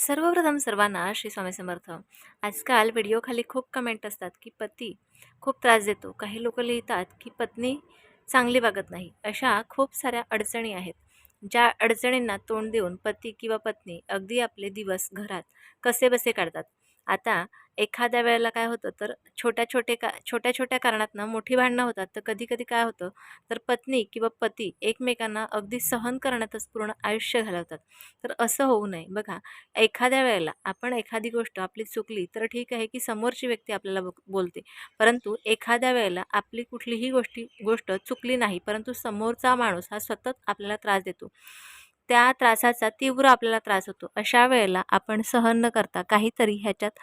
सर्वप्रथम सर्वांना श्री स्वामी समर्थ. आजकाल व्हिडिओखाली खूप कमेंट असतात की पती खूप त्रास देतो. काही लोक लिहितात की पत्नी चांगली वागत नाही. अशा खूप साऱ्या अडचणी आहेत. ज्या अडचणींना तोंड देऊन पती किंवा पत्नी अगदी आपले दिवस घरात कसेबसे काढतात. आता एखाद्या वेळेला काय होतं तर छोट्या छोट्या कारणातनं मोठी भांडणं होतात. तर कधी कधी काय होतं तर पत्नी किंवा पती एकमेकांना अगदी सहन करण्यातच पूर्ण आयुष्य घालवतात. तर असं होऊ नये. बघा, एखाद्या वेळेला आपण एखादी गोष्ट आपली चुकली तर ठीक आहे की समोरची व्यक्ती आपल्याला बोलते. परंतु एखाद्या वेळेला आपली कुठलीही गोष्ट चुकली नाही, परंतु समोरचा माणूस हा सतत आपल्याला त्रास देतो. त्या त्रासाचा तीव्र आपल्याला त्रास होतो. अशा वेळेला आपण सहन न करता काहीतरी ह्याच्यात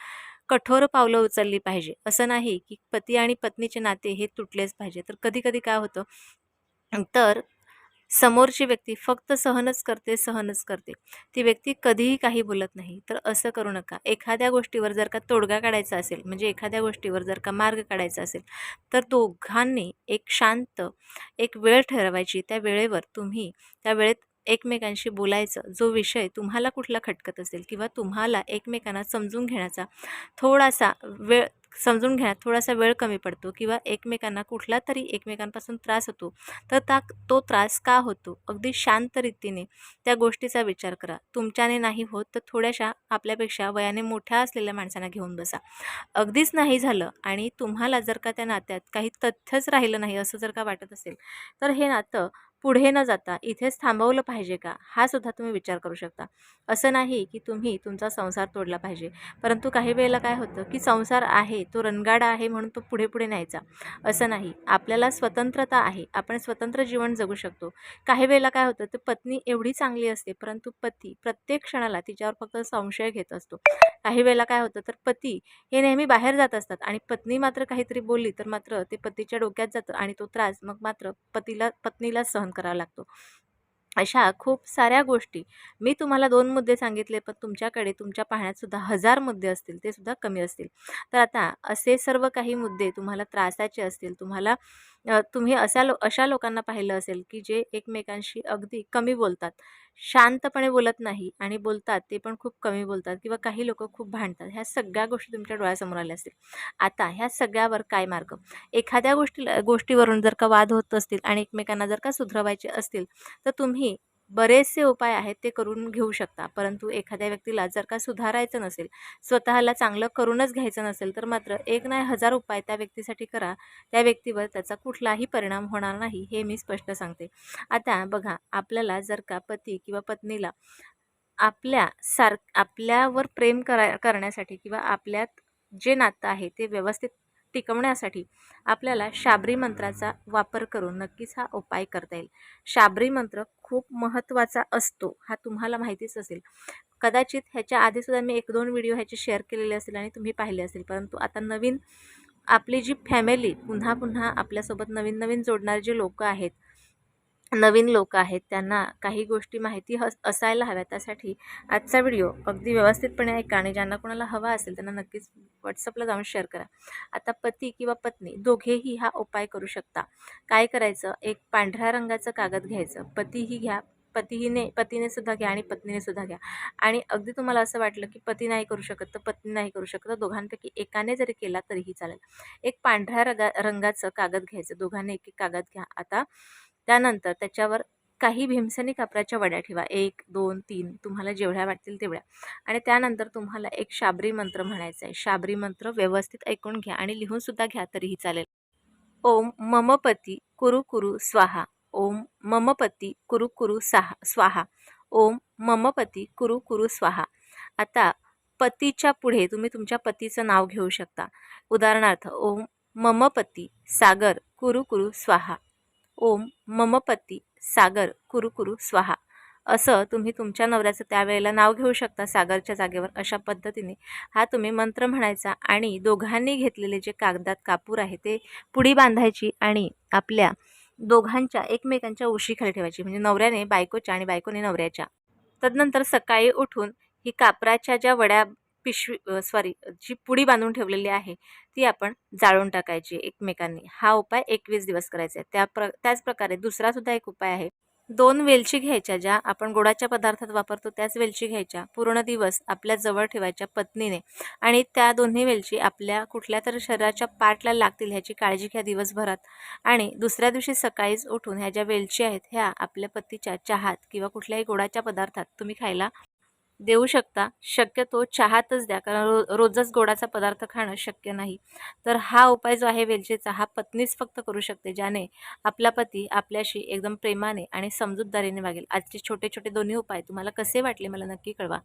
कठोर पावलं उचलली पाहिजे. असं नाही की पती आणि पत्नीचे नाते हे तुटलेच पाहिजे. तर कधी-कधी काय होतं तर समोरची व्यक्ती फक्त सहनच करते. ती व्यक्ती कधीही काही बोलत नाही. तर असं करू नका. एखाद्या गोष्टीवर जर का तोडगा काढायचा असेल, म्हणजे एखाद्या गोष्टीवर जर का मार्ग काढायचा असेल, तर दोघांनी एक शांत एक वेळ ठरवायची. त्या वेळेवर तुम्ही त्या वेळेत एकमेकांशी बोलायचं. जो विषय तुम्हाला कुठला खटकत असेल किंवा तुम्हाला एकमेकांना थोडासा वेळ समजून घेण्यात थोडासा वेळ कमी पडतो किंवा एकमेकांना कुठला तरी एकमेकांपासून त्रास होतो. तर तो त्रास का होतो? अगदी शांत रीतीने त्या गोष्टीचा विचार करा. तुमच्याने नाही होत तर थोड्याशा आपल्यापेक्षा वयाने मोठ्या असलेल्या माणसांना घेऊन बसा. अगदीच नाही झालं आणि तुम्हाला जर का त्या नात्यात काही तथ्यच राहिलं नाही असं जर का वाटत असेल, तर हे नातं पुढे न जाता इथेच थांबवलं पाहिजे का? हा सुद्धा तुम्ही विचार करू शकता. असं नाही की तुम्ही तुमचा संसार तोडला पाहिजे. परंतु काही वेळेला काय होतं की संसार आहे, तो रणगाडा आहे म्हणून तो पुढे न्यायचा. असं नाही. आपल्याला स्वतंत्रता आहे. आपण स्वतंत्र जीवन जगू शकतो. काही वेळेला काय होतं तर पत्नी एवढी चांगली असते, परंतु पती प्रत्येक क्षणाला तिच्यावर फक्त संशय घेत असतो. काही वेळेला काय होतं तर पती हे नेहमी बाहेर जात असतात आणि पत्नी मात्र काहीतरी बोलली तर मात्र ते पतीच्या डोक्यात जातं आणि तो त्रास मग मात्र पत्नीला सहन करावा लागतो. अशा खूप साऱ्या गोष्टी मी तुम्हाला 2 मुद्दे सांगितले, पण तुमच्याकडे तुमच्या पाहण्यात सुद्धा 1000 मुद्दे असतील, ते सुद्धा कमी असतील. तर आता असे सर्व काही मुद्दे तुम्हाला त्रासाचे असतील, तुम्ही अशा लोकांना पाहिलं असेल, की जे एकमेकांशी अगदी कमी बोलतात, शांतपणे बोलत नाही आणि बोलतात ते पण खूप कमी बोलतात किंवा काही लोकं खूप भांडतात. ह्या सगळ्या गोष्टी तुमच्या डोळ्यासमोर आल्या असतील. आता ह्या सगळ्यावर काय मार्ग? एखाद्या गोष्टीवरून जर का वाद होत असतील आणि एकमेकांना जर का सुधरवायचे असतील, तर तुम्ही बरेचसे उपाय आहेत ते करून घेऊ शकता. परंतु एखाद्या व्यक्तीला जर का सुधारायचं नसेल, स्वतःला चांगलं करूनच घ्यायचं नसेल, तर मात्र एक नाही 1000 उपाय त्या व्यक्तीसाठी करा. त्या व्यक्तीवर त्याचा कुठलाही परिणाम होणार नाही, हे मी स्पष्ट सांगते. आता बघा, आपल्याला जर का पती किंवा पत्नीला आपल्यावर प्रेम करण्यासाठी किंवा आपल्यात जे नातं आहे ते व्यवस्थित टिकवण्यासाठी आपल्याला शाबरी मंत्राचा वापर करून नक्कीच हा उपाय करता येईल. शाबरी मंत्र खूप महत्त्वाचा असतो, हा तुम्हाला माहितीच असेल. कदाचित ह्याच्या आधीसुद्धा मी 1-2 व्हिडिओ ह्याचे शेअर केलेले असतील आणि तुम्ही पाहिले असेल. परंतु आता नवीन आपली जी फॅमिली पुन्हा पुन्हा आपल्यासोबत नवीन जोडणारे जे लोकं आहेत, नवीन लोक आहेत, त्यांना काही गोष्टी माहिती असायला हव्या. त्यासाठी आजचा व्हिडिओ अगदी व्यवस्थितपणे ऐका आणि ज्यांना कोणाला हवा असेल त्यांना नक्कीच WhatsAppला जाऊन शेअर करा. आता पती किंवा पत्नी दोघेही हा उपाय करू शकता. काय करायचं, एक पांढऱ्या रंगाचं कागद घ्यायचं. पतीने सुद्धा घ्या आणि पत्नीने सुद्धा घ्या. आणि अगदी तुम्हाला असं वाटलं की पती नाही करू शकत तर पत्नी नाही करू शकत, तर दोघांपैकी एकाने जरी केला तरीही चालेल. एक पांढऱ्या रंगाचं कागद घ्यायचं. दोघांनी एक कागद घ्या. आता त्यानंतर त्याच्यावर काही भीमसेनी कापराच्या वड्या ठेवा. 1, 2, 3 तुम्हाला जेवढ्या वाटतील तेवढ्या. आणि त्यानंतर तुम्हाला एक शाबरी मंत्र म्हणायचा आहे. शाबरी मंत्र व्यवस्थित ऐकून घ्या आणि लिहून सुद्धा घ्या तरीही चालेल. ओम मम पती कुरु कुरु स्वाहा. ओम मम पती कुरु कुरु स्वाहा. ओम मम पती कुरु कुरु स्वाहा. आता पतीच्या पुढे तुम्ही तुमच्या पतीचं नाव घेऊ शकता. उदाहरणार्थ, ओम मम पती सागर कुरु कुरु स्वाहा. ओम मम पती सागर कुरु कुरु स्वाहा. असं तुम्ही तुमच्या नवऱ्याचं त्यावेळेला नाव घेऊ शकता सागरच्या जागेवर. अशा पद्धतीने हा तुम्ही मंत्र म्हणायचा आणि दोघांनी घेतलेले जे कागदात कापूर आहे ते पुडी बांधायची आणि आपल्या दोघांच्या एकमेकांच्या उशीखाली ठेवायची, म्हणजे नवऱ्याने बायकोच्या आणि बायकोने नवऱ्याच्या. तदनंतर सकाळी उठून ही कापराच्या ज्या वड्या जी पुडी बांधून ठेवलेली आहे ती आपण जाळून टाकायची एकमेकांनी. हा उपाय 21 दिवस करायचा आहे. त्याच प्रकारे दुसरा सुद्धा एक उपाय आहे. 2 वेलची घ्यायच्या, ज्या आपण गोडाच्या पदार्थात वापरतो त्याच वेलची घ्यायच्या. पूर्ण दिवस आपल्या जवळ ठेवायच्या पत्नीने आणि त्या दोन्ही वेलची आपल्या कुठल्यातरी शरीराच्या पार्टला लागतील ह्याची काळजी घ्या दिवसभरात. आणि दुसऱ्या दिवशी सकाळीच उठून ह्या ज्या वेलची आहेत ह्या आपल्या पतीच्या चहात किंवा कुठल्याही गोडाच्या पदार्थात तुम्ही खायला देऊ शकता. शक्यतो चहातच द्या, कारण रोजच गोडाचा पदार्थ खाणं शक्य नाही. तर हा उपाय जो आहे वेलचीचा, हा पत्नीच फक्त करू शकते, ज्याने आपला पती आपल्याशी एकदम प्रेमाने आणि समजूतदारीने वागेल. आजचे छोटे छोटे दोन्ही उपाय तुम्हाला कसे वाटले मला नक्की कळवा.